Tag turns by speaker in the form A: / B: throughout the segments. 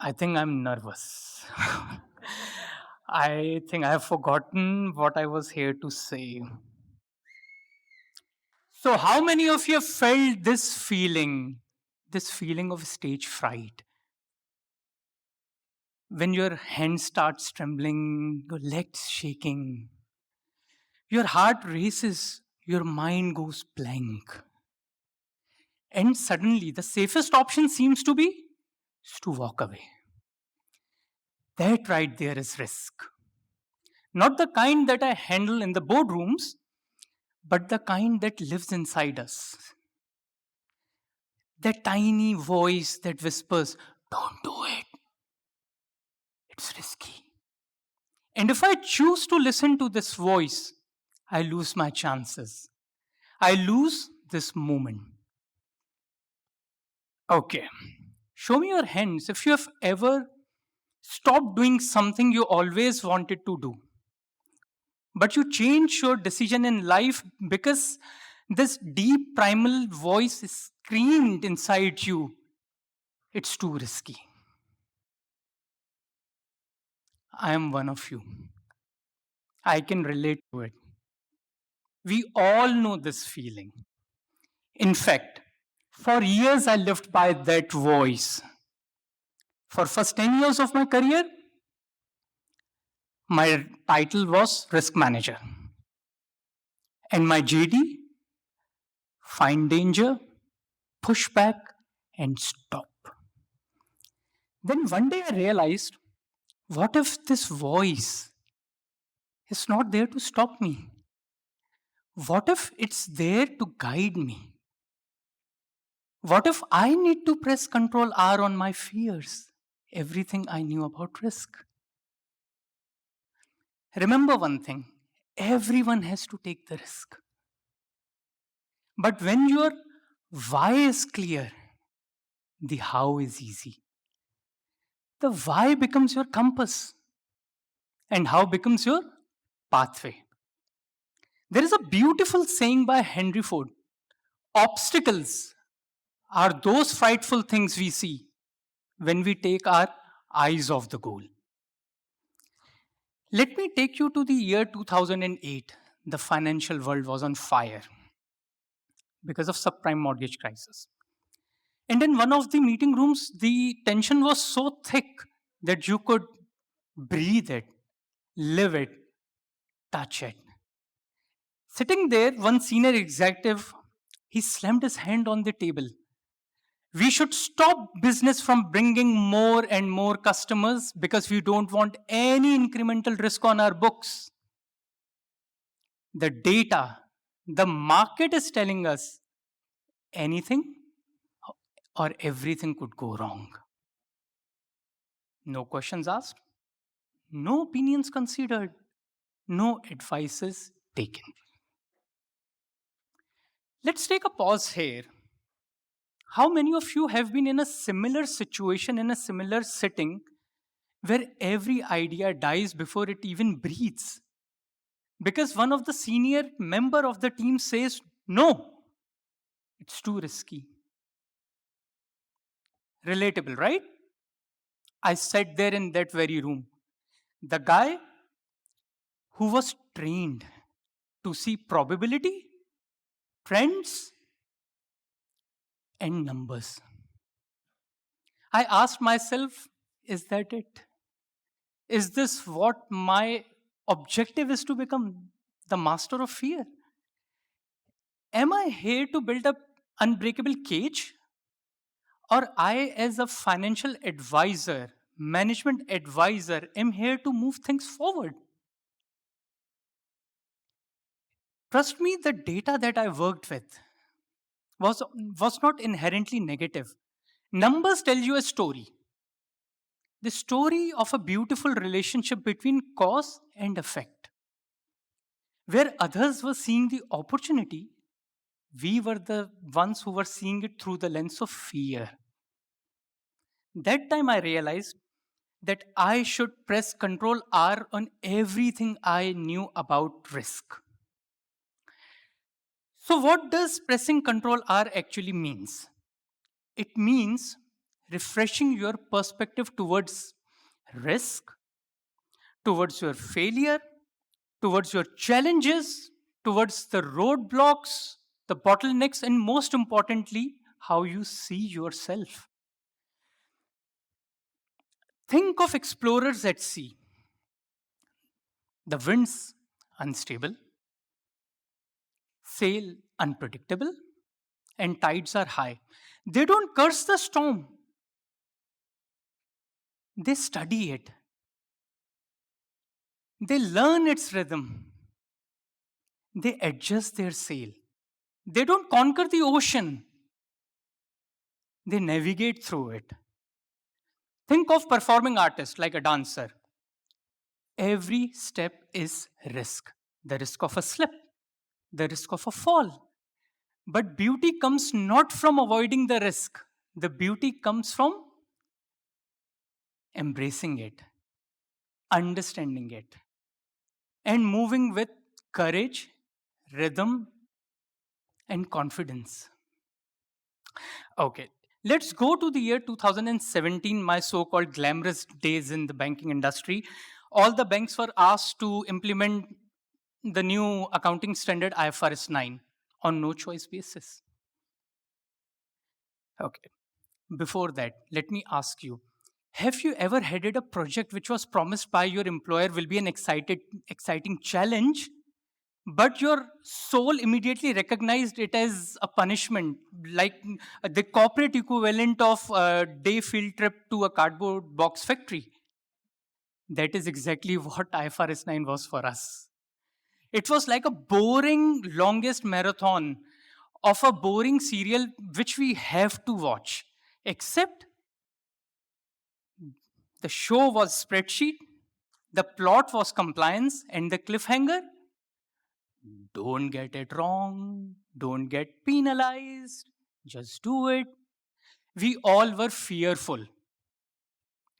A: I think I'm nervous. I think I have forgotten what I was here to say. So, how many of you have felt this feeling of stage fright? When your hand starts trembling, your legs shaking, your heart races, your mind goes blank. And suddenly, the safest option seems to be is to walk away. That right there is risk. Not the kind that I handle in the boardrooms, but the kind that lives inside us. That tiny voice that whispers, "Don't do it, it's risky." And if I choose to listen to this voice, I lose my chances. I lose this moment. Okay, show me your hands if you have ever stopped doing something you always wanted to do, but you change your decision in life because this deep primal voice screamed inside you, it's too risky. I am one of you. I can relate to it. We all know this feeling. In fact, for years I lived by that voice. For first 10 years of my career, my title was risk manager. And my JD, find danger, push back, and stop. Then one day I realized, what if this voice is not there to stop me? What if it's there to guide me? What if I need to press Control R on my fears? Everything I knew about risk. Remember one thing, everyone has to take the risk. But when your why is clear, the how is easy. The why becomes your compass, and how becomes your pathway. There is a beautiful saying by Henry Ford: obstacles are those frightful things we see when we take our eyes off the goal. Let me take you to the year 2008. The financial world was on fire because of subprime mortgage crisis. And in one of the meeting rooms, the tension was so thick that you could breathe it, live it, touch it. Sitting there, one senior executive, he slammed his hand on the table. We should stop business from bringing more and more customers because we don't want any incremental risk on our books. The data, the market is telling us anything or everything could go wrong. No questions asked, no opinions considered, no advices taken. Let's take a pause here. How many of you have been in a similar situation, in a similar setting, where every idea dies before it even breathes? Because one of the senior member of the team says, no, it's too risky. Relatable, right? I sat there in that very room. The guy who was trained to see probability, trends, and numbers. I asked myself, is that it? Is this what my objective is, to become the master of fear? Am I here to build up unbreakable cage? Or I, as a financial advisor, management advisor, am here to move things forward? Trust me, the data that I worked with was not inherently negative. Numbers tell you a story. The story of a beautiful relationship between cause and effect. Where others were seeing the opportunity, we were the ones who were seeing it through the lens of fear. That time I realized that I should press Control R on everything I knew about risk. So, what does pressing Control R actually means? It means refreshing your perspective towards risk, towards your failure, towards your challenges, towards the roadblocks, the bottlenecks, and most importantly, how you see yourself. Think of explorers at sea. The wind's unstable, sail unpredictable, and tides are high. They don't curse the storm, they study it, they learn its rhythm, they adjust their sail. They don't conquer the ocean, they navigate through it. Think of performing artist like a dancer. Every step is risk. The risk of a slip, the risk of a fall. But beauty comes not from avoiding the risk. The beauty comes from embracing it, understanding it, and moving with courage, rhythm, and confidence. Okay, let's go to the year 2017, my so called glamorous days in the banking industry. All the banks were asked to implement the new accounting standard IFRS 9 on no choice basis. Okay, before that, let me ask you, have you ever headed a project which was promised by your employer will be an exciting challenge, but your soul immediately recognized it as a punishment, like the corporate equivalent of a day field trip to a cardboard box factory? That is exactly what IFRS 9 was for us. It was like a boring, longest marathon of a boring serial which we have to watch. Except the show was spreadsheet, the plot was compliance, and the cliffhanger, don't get it wrong, don't get penalized, just do it. We all were fearful.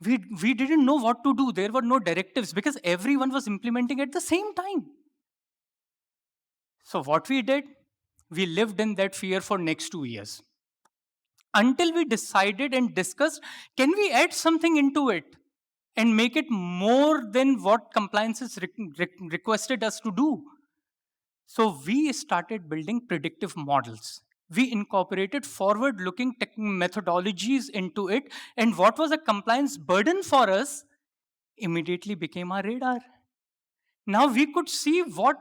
A: We didn't know what to do. There were no directives because everyone was implementing at the same time. So what we did, we lived in that fear for next 2 years until we decided and discussed, can we add something into it and make it more than what compliances requested us to do? So we started building predictive models. We incorporated forward looking methodologies into it, and what was a compliance burden for us immediately became our radar. Now we could see what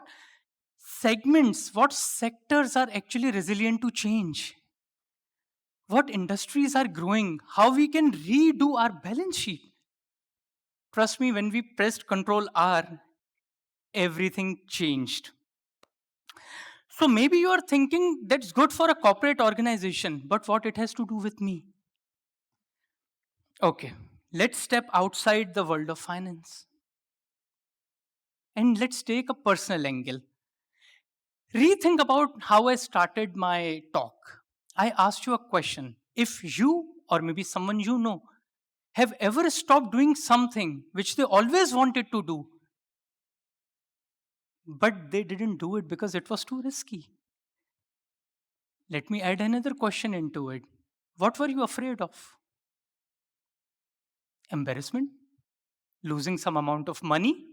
A: segments, what sectors are actually resilient to change, what industries are growing, how we can redo our balance sheet. Trust me, when we pressed Control R, everything changed. So maybe you are thinking that's good for a corporate organization, but what it has to do with me? Okay, let's step outside the world of finance and let's take a personal angle. Rethink about how I started my talk. I asked you a question. If you, or maybe someone you know, have ever stopped doing something which they always wanted to do, but they didn't do it because it was too risky. Let me add another question into it. What were you afraid of? Embarrassment? Losing some amount of money?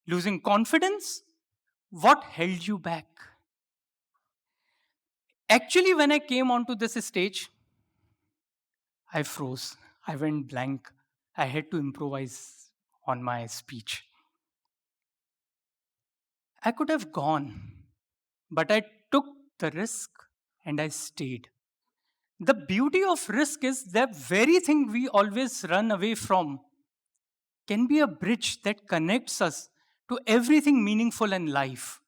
A: Losing confidence? What held you back? Actually, when I came onto this stage, I froze. I went blank. I had to improvise on my speech. I could have gone, but I took the risk and I stayed. The beauty of risk is that very thing we always run away from can be a bridge that connects us to everything meaningful in life.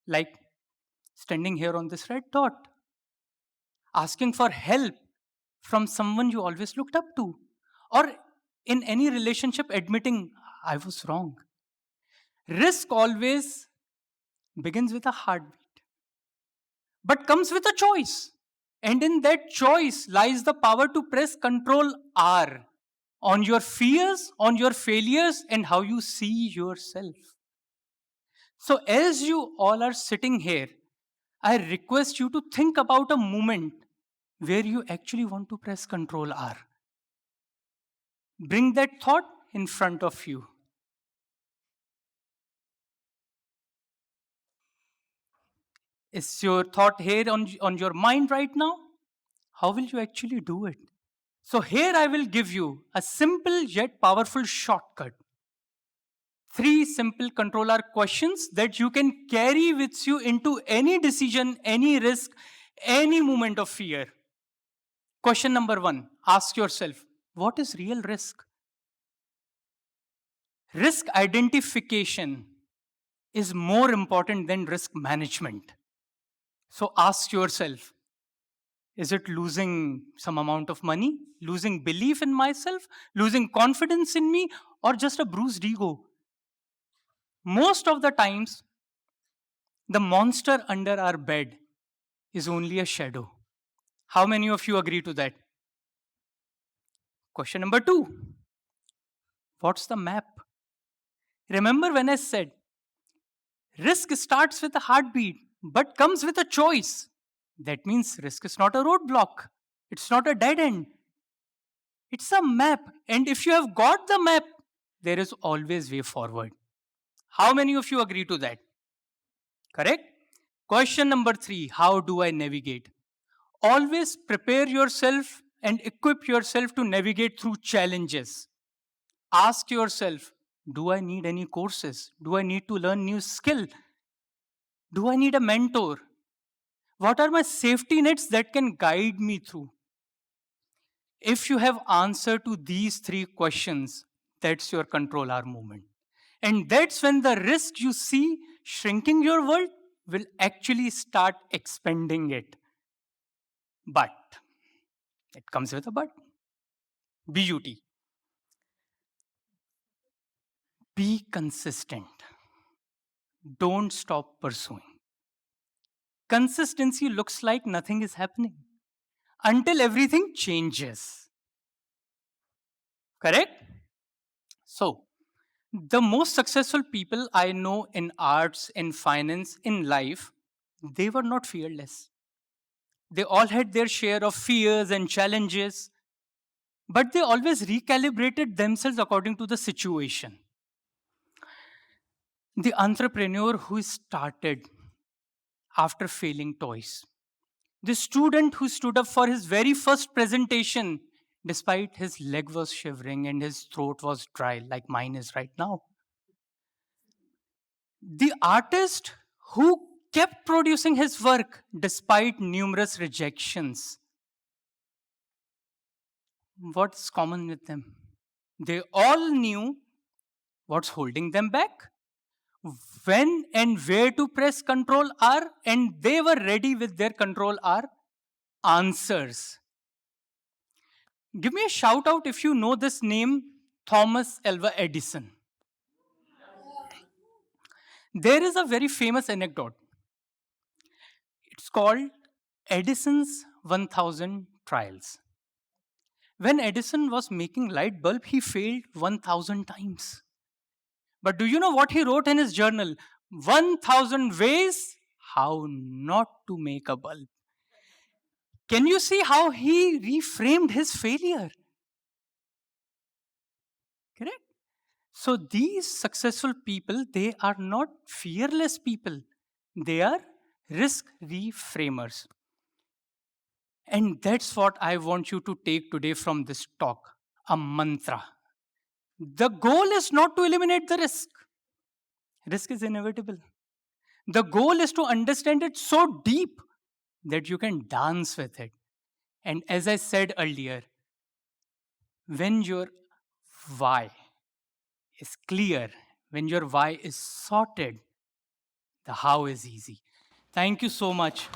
A: Like standing here on this red dot, asking for help from someone you always looked up to, or in any relationship admitting, I was wrong. Risk always begins with a heartbeat, but comes with a choice. And in that choice lies the power to press Control R on your fears, on your failures, and how you see yourself. So, as you all are sitting here, I request you to think about a moment where you actually want to press Control R. Bring that thought in front of you. Is your thought here on your mind right now? How will you actually do it? So, here I will give you a simple yet powerful shortcut. Three simple controller questions that you can carry with you into any decision, any risk, any moment of fear. Question number one, ask yourself, what is real risk? Risk identification is more important than risk management. So ask yourself, is it losing some amount of money, losing belief in myself, losing confidence in me, or just a bruised ego? Most of the times, the monster under our bed is only a shadow. How many of you agree to that? Question number two, what's the map? Remember when I said risk starts with a heartbeat but comes with a choice? That means risk is not a roadblock, it's not a dead end, it's a map. And if you have got the map, there is always way forward. How many of you agree to that? Correct? Question number three, how do I navigate? Always prepare yourself and equip yourself to navigate through challenges. Ask yourself, do I need any courses? Do I need to learn new skill? Do I need a mentor? What are my safety nets that can guide me through? If you have answer to these three questions, that's your control R movement. And that's when the risk you see shrinking your world will actually start expanding it. But it comes with a but. BUT. Be consistent. Don't stop pursuing. Consistency looks like nothing is happening until everything changes. Correct? So, the most successful people I know in arts, in finance, in life, they were not fearless. They all had their share of fears and challenges, but they always recalibrated themselves according to the situation. The entrepreneur who started after failing twice, the student who stood up for his very first presentation despite his leg was shivering and his throat was dry like mine is right now, the artist who kept producing his work despite numerous rejections. What's common with them? They all knew what's holding them back, when and where to press Control R, and they were ready with their Control R answers. Give me a shout out if you know this name, Thomas Alva Edison. There is a very famous anecdote. It's called Edison's 1000 trials. When Edison was making light bulb, he failed 1000 times. But do you know what he wrote in his journal? 1000 ways how not to make a bulb. Can you see how he reframed his failure? Correct? So these successful people, they are not fearless people. They are risk reframers. And that's what I want you to take today from this talk, a mantra. The goal is not to eliminate the risk. Risk is inevitable. The goal is to understand it so deep that you can dance with it. And as I said earlier, when your why is clear, when your why is sorted, the how is easy. Thank you so much.